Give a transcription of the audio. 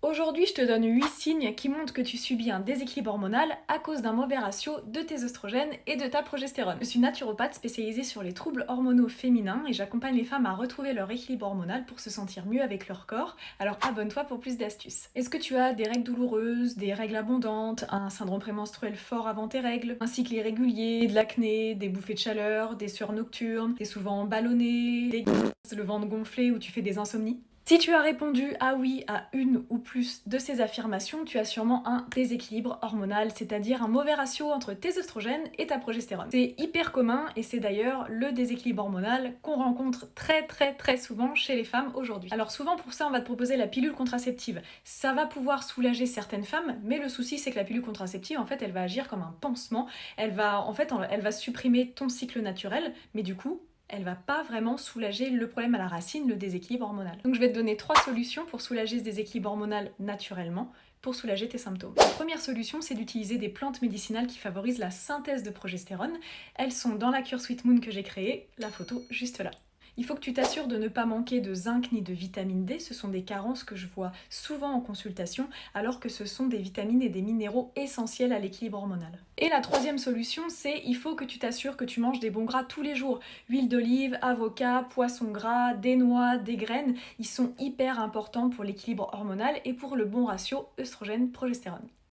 Aujourd'hui, je te donne 8 signes qui montrent que tu subis un déséquilibre hormonal à cause d'un mauvais ratio de tes oestrogènes et de ta progestérone. Je suis naturopathe spécialisée sur les troubles hormonaux féminins et j'accompagne les femmes à retrouver leur équilibre hormonal pour se sentir mieux avec leur corps. Alors abonne-toi pour plus d'astuces. Est-ce que tu as des règles douloureuses, des règles abondantes, un syndrome prémenstruel fort avant tes règles, un cycle irrégulier, de l'acné, des bouffées de chaleur, des sueurs nocturnes, t'es souvent ballonné, le ventre gonflé ou tu fais des insomnies? Si tu as répondu ah oui à une ou plus de ces affirmations, tu as sûrement un déséquilibre hormonal, c'est-à-dire un mauvais ratio entre tes oestrogènes et ta progestérone. C'est hyper commun et c'est d'ailleurs le déséquilibre hormonal qu'on rencontre très souvent chez les femmes aujourd'hui. Alors souvent pour ça, on va te proposer la pilule contraceptive. Ça va pouvoir soulager certaines femmes, mais le souci c'est que la pilule contraceptive, en fait, elle va agir comme un pansement. Elle va supprimer ton cycle naturel, mais du coup, elle va pas vraiment soulager le problème à la racine, le déséquilibre hormonal. Donc je vais te donner 3 solutions pour soulager ce déséquilibre hormonal naturellement, pour soulager tes symptômes. La première solution, c'est d'utiliser des plantes médicinales qui favorisent la synthèse de progestérone. Elles sont dans la cure Sweet Moon que j'ai créée, la photo juste là. Il faut que tu t'assures de ne pas manquer de zinc ni de vitamine D, ce sont des carences que je vois souvent en consultation, alors que ce sont des vitamines et des minéraux essentiels à l'équilibre hormonal. Et la troisième solution, c'est il faut que tu t'assures que tu manges des bons gras tous les jours. Huile d'olive, avocat, poisson gras, des noix, des graines, ils sont hyper importants pour l'équilibre hormonal et pour le bon ratio œstrogène-progestérone.